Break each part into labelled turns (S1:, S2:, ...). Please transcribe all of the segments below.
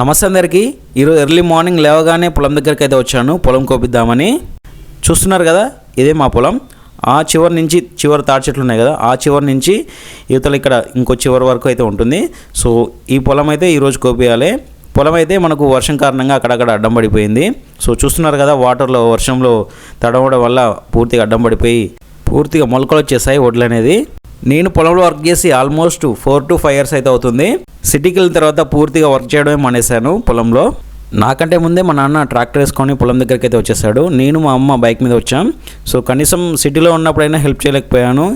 S1: నమస్తే అందరికీ. ఈరోజు ఎర్లీ మార్నింగ్ లేవగానే పొలం దగ్గరికి అయితే వచ్చాను పొలం కోపిద్దామని. చూస్తున్నారు కదా, ఇదే మా పొలం. ఆ చివరి నుంచి చివరి తాటి చెట్లు ఉన్నాయి కదా, ఆ చివరి నుంచి యువతలు ఇక్కడ ఇంకో చివరి వరకు అయితే ఉంటుంది. సో ఈ పొలం అయితే ఈరోజు కోపియాలి. పొలం అయితే మనకు వర్షం కారణంగా అక్కడక్కడ అడ్డం పడిపోయింది. సో చూస్తున్నారు కదా, వాటర్లో వర్షంలో తడవడం వల్ల పూర్తిగా అడ్డం పడిపోయి పూర్తిగా మొలకలు వచ్చేసాయి వడ్లు అనేది. నేను పొలంలో వర్క్ చేసి ఆల్మోస్ట్ 4 to 5 years అయితే అవుతుంది. సిటీకి వెళ్ళిన తర్వాత పూర్తిగా వర్క్ చేయడమే మానేశాను పొలంలో. నాకంటే ముందే మా నాన్న ట్రాక్టర్ వేసుకొని పొలం దగ్గరికి అయితే వచ్చేసాడు. నేను మా అమ్మ బైక్ మీద వచ్చాం. సో కనీసం సిటీలో ఉన్నప్పుడైనా హెల్ప్ చేయలేకపోయాను.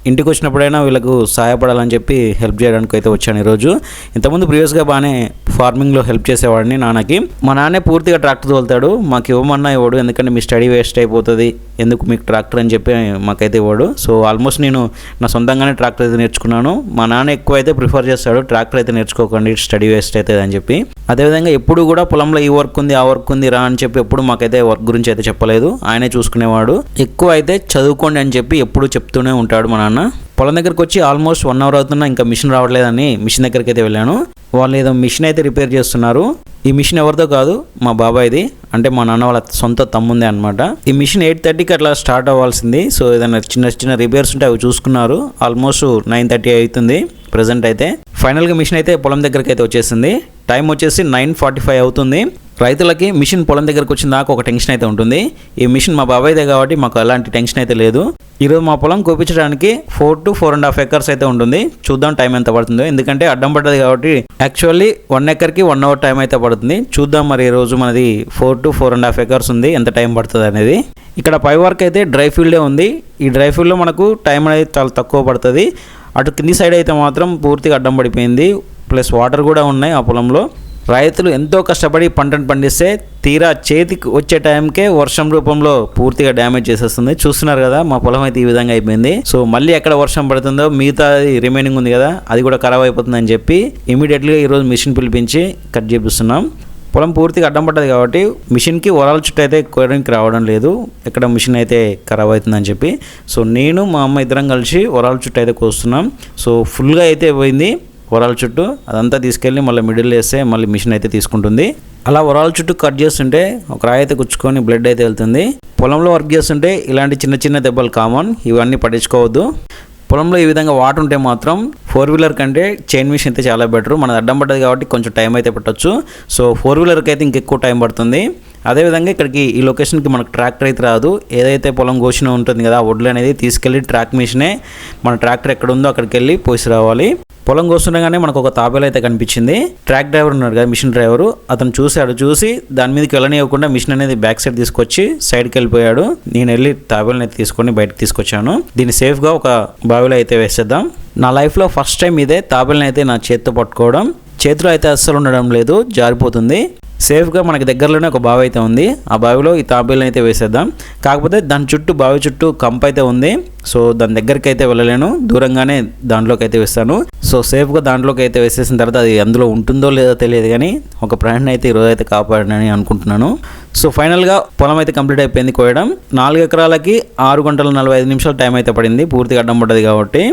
S1: ఇంటికి వచ్చినప్పుడైనా వీళ్ళకు సహాయపడాలని చెప్పి హెల్ప్ చేయడానికి అయితే వచ్చాను ఈరోజు. ఇంతకుముందు ప్రీవియస్గా బాగానే ఫార్మింగ్లో హెల్ప్ చేసేవాడిని నాన్నకి. మా నాన్నే పూర్తిగా ట్రాక్టర్ తోలుతాడు. మాకు ఇవ్వమన్నా ఇవ్వడు, ఎందుకంటే మీ స్టడీ వేస్ట్ అయిపోతుంది, ఎందుకు మీకు ట్రాక్టర్ అని చెప్పి మాకైతే ఇవ్వడు. సో ఆల్మోస్ట్ నేను నా సొంతంగానే ట్రాక్టర్ అయితే నేర్చుకున్నాను. మా నాన్న ఎక్కువ అయితే ప్రిఫర్ చేస్తాడు, ట్రాక్టర్ అయితే నేర్చుకోకండి, స్టడీ వేస్ట్ అవుతుంది అని చెప్పి. అదేవిధంగా ఎప్పుడు కూడా పొలంలో ఈ వర్క్ ఉంది, ఆ వర్క్ ఉంది రా అని చెప్పి ఎప్పుడు మాకైతే వర్క్ గురించి అయితే చెప్పలేదు. ఆయనే చూసుకునేవాడు. ఎక్కువ అయితే చదువుకోండి అని చెప్పి ఎప్పుడు చెప్తూనే ఉంటాడు మా నాన్న. పొలం దగ్గరికి వచ్చి ఆల్మోస్ట్ 1 hour అవుతున్నా ఇంకా మిషన్ రావట్లేదని మిషన్ దగ్గరికి అయితే వెళ్ళాను. వాళ్ళు ఏదో మిషన్ అయితే రిపేర్ చేస్తున్నారు. ఈ మిషన్ ఎవరితో కాదు, మా బాబాయ్ది, అంటే మా నాన్న వాళ్ళ సొంత తమ్ముందే అనమాట. ఈ మిషన్ 8:30కి అట్లా స్టార్ట్ అవ్వాల్సింది. సో ఏదైనా చిన్న చిన్న రిపేర్స్ ఉంటే అవి చూసుకున్నారు. ఆల్మోస్ట్ 9:30 అవుతుంది ప్రజెంట్ అయితే. ఫైనల్గా మిషన్ అయితే పొలం దగ్గరికి అయితే వచ్చేసింది. టైం వచ్చేసి 9:45 అవుతుంది. రైతులకి మిషన్ పొలం దగ్గరకు వచ్చిన దాకా ఒక టెన్షన్ అయితే ఉంటుంది. ఈ మిషన్ మా బాబాయ్దే కాబట్టి మాకు ఎలాంటి టెన్షన్ అయితే లేదు. ఈరోజు మా పొలం కోపించడానికి 4 to 4.5 acres అయితే ఉంటుంది. చూద్దాం టైం ఎంత పడుతుందో, ఎందుకంటే అడ్డం పడ్డది కాబట్టి యాక్చువల్లీ 1 acreకి 1 hour టైం అయితే పడుతుంది. చూద్దాం మరి ఈరోజు మనది 4 to 4.5 acres ఉంది, ఎంత టైం పడుతుంది అనేది. ఇక్కడ పై వరకు అయితే డ్రై ఫీల్డే ఉంది. ఈ డ్రై ఫీల్డ్లో మనకు టైం అనేది చాలా తక్కువ పడుతుంది. అటు కింది సైడ్ అయితే మాత్రం పూర్తిగా అడ్డం పడిపోయింది, ప్లస్ వాటర్ కూడా ఉన్నాయి ఆ పొలంలో. రైతులు ఎంతో కష్టపడి పంటను పండిస్తే తీరా చేతికి వచ్చే టైంకే వర్షం రూపంలో పూర్తిగా డ్యామేజ్ చేసేస్తుంది. చూస్తున్నారు కదా, మా పొలం అయితే ఈ విధంగా అయిపోయింది. సో మళ్ళీ ఎక్కడ వర్షం పడుతుందో మిగతా రిమైనింగ్ ఉంది కదా, అది కూడా ఖరాబ్ అయిపోతుందని చెప్పి ఇమీడియట్గా ఈరోజు మిషన్ పిలిపించి కట్ చేపిస్తున్నాం. పొలం పూర్తిగా అడ్డం పడ్డది కాబట్టి మిషన్కి వరాల చుట్టూ అయితే కోయడానికి రావడం లేదు, ఎక్కడ మిషన్ అయితే ఖరాబ్ అవుతుందని చెప్పి. సో నేను మా అమ్మ ఇద్దరం కలిసి వరాల చుట్టూ అయితే కోస్తున్నాం. సో ఫుల్గా అయితే పోయింది వరాల చుట్టూ, అదంతా తీసుకెళ్ళి మళ్ళీ మిడిల్ వేస్తే మళ్ళీ మిషన్ అయితే తీసుకుంటుంది. అలా వరాల చుట్టూ కట్ చేస్తుంటే ఒక రాయి అయితే గుచ్చుకొని బ్లడ్ అయితే వెళ్తుంది. పొలంలో వర్క్ చేస్తుంటే ఇలాంటి చిన్న చిన్న దెబ్బలు కామన్, ఇవన్నీ పట్టించుకోవద్దు. పొలంలో ఈ విధంగా వాటర్ ఉంటే మాత్రం 4-wheeler కంటే చైన్ మిషన్ అయితే చాలా బెటర్. మనది అడ్డం పడ్డది కాబట్టి కొంచెం టైం అయితే పట్టొచ్చు. సో 4-wheelerకి అయితే ఇంకెక్కువ టైం పడుతుంది. అదేవిధంగా ఇక్కడికి ఈ లొకేషన్కి మనకు ట్రాక్టర్ అయితే రాదు. ఏదైతే పొలం కోసిన ఉంటుంది కదా, ఆ వడ్లు అనేది తీసుకెళ్ళి ట్రాక్ మిషనే మన ట్రాక్టర్ ఎక్కడ ఉందో అక్కడికి వెళ్ళి పోసి రావాలి. పొలం కోస్తుండగానే మనకు ఒక తాబేలు అయితే కనిపించింది. ట్రాక్ డ్రైవర్ ఉన్నాడు కదా, మిషన్ డ్రైవరు, అతను చూసి దాని మీదకి వెళ్ళనివ్వకుండా మిషన్ అనేది బ్యాక్ సైడ్ తీసుకొచ్చి సైడ్కి వెళ్ళిపోయాడు. నేను వెళ్ళి తాబేలుని అయితే తీసుకొని బయటకు తీసుకొచ్చాను. దీన్ని సేఫ్గా ఒక బావిలో అయితే వేసేద్దాం. నా లైఫ్లో ఫస్ట్ టైం ఇదే, తాబేలుని అయితే నా చేతితో పట్టుకోవడం. చేతిలో అయితే అస్సలు ఉండడం లేదు, జారిపోతుంది. సేఫ్గా మనకి దగ్గరలోనే ఒక బావి అయితే ఉంది, ఆ బావిలో ఈ తాబేలుని అయితే వేసేద్దాం. కాకపోతే దాని చుట్టూ, బావి చుట్టూ కంప అయితే ఉంది. సో దాని దగ్గరికి అయితే వెళ్ళలేను, దూరంగానే దాంట్లోకి అయితే వేస్తాను. సో సేఫ్గా దాంట్లోకి అయితే వేసేసిన తర్వాత అది అందులో ఉంటుందో లేదో తెలియదు, కానీ ఒక ప్రాణిని అయితే ఈరోజు అయితే కాపాడని అనుకుంటున్నాను. సో ఫైనల్గా పొలం అయితే కంప్లీట్ అయిపోయింది కోయడం. 4 ఎకరాలకి 6 గంటల 45 నిమిషాలు టైం అయితే పడింది, పూర్తిగా అడ్డం పడ్డది కాబట్టి.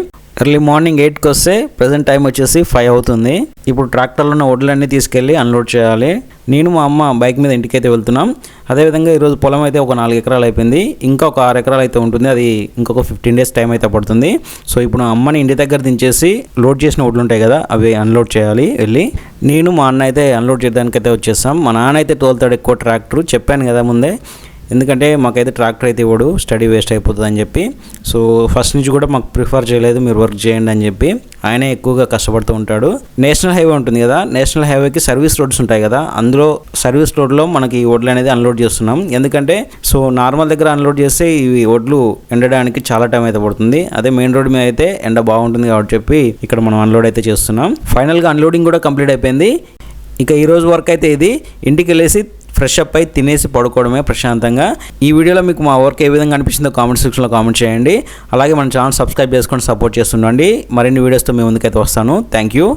S1: ఎర్లీ మార్నింగ్ 8కి వస్తే ప్రజెంట్ టైం వచ్చేసి 5 అవుతుంది. ఇప్పుడు ట్రాక్టర్లో ఉన్న వడ్లన్నీ తీసుకెళ్ళి అన్లోడ్ చేయాలి. నేను మా అమ్మ బైక్ మీద ఇంటికైతే వెళ్తున్నాం. అదేవిధంగా ఈరోజు పొలం అయితే ఒక 4 ఎకరాలు అయిపోయింది. ఇంకా ఒక 6 ఎకరాలు అయితే ఉంటుంది, అది ఇంకొక 15 days టైం అయితే పడుతుంది. సో ఇప్పుడు అమ్మని ఇంటి దగ్గర దించేసి లోడ్ చేసిన వడ్లు ఉంటాయి కదా, అవి అన్లోడ్ చేయాలి వెళ్ళి. నేను మా అన్న అయితే అన్లోడ్ చేయడానికి అయితే వచ్చేస్తాం. మా నాన్న అయితే తోలుతాడు ఎక్కువ ట్రాక్టర్, చెప్పాను కదా ముందే, ఎందుకంటే మాకైతే ట్రాక్టర్ అయితే ఇవ్వడు, స్టడీ వేస్ట్ అయిపోతుంది అని చెప్పి. సో ఫస్ట్ నుంచి కూడా మాకు ప్రిఫర్ చేయలేదు, మీరు వర్క్ చేయండి అని చెప్పి. ఆయనే ఎక్కువగా కష్టపడుతూ ఉంటాడు. నేషనల్ హైవే ఉంటుంది కదా, నేషనల్ హైవేకి సర్వీస్ రోడ్స్ ఉంటాయి కదా, అందులో సర్వీస్ రోడ్లో మనకి ఈ వడ్లు అనేది అన్లోడ్ చేస్తున్నాం. ఎందుకంటే సో నార్మల్ దగ్గర అన్లోడ్ చేస్తే ఈ వడ్లు ఎండడానికి చాలా టైం అయితే పడుతుంది. అదే మెయిన్ రోడ్ మీద అయితే ఎండ బాగుంటుంది కాబట్టి చెప్పి ఇక్కడ మనం అన్లోడ్ అయితే చేస్తున్నాం. ఫైనల్గా అన్లోడింగ్ కూడా కంప్లీట్ అయిపోయింది. ఇంకా ఈరోజు వర్క్ అయితే ఇది. ఇంటికి వెళ్ళేసి ఫ్రెష్ అప్ అయి తినేసి పడుకోవడమే ప్రశాంతంగా. ఈ వీడియోలో మీకు మా వర్క్ ఏ విధంగా అనిపించిందో కామెంట్ సెక్షన్లో కామెంట్ చేయండి. అలాగే మన ఛానల్ సబ్స్క్రైబ్ చేసుకొని సపోర్ట్ చేస్తుండండి. మరిన్ని వీడియోస్తో మీ ముందుకైతే వస్తాను. Thank you.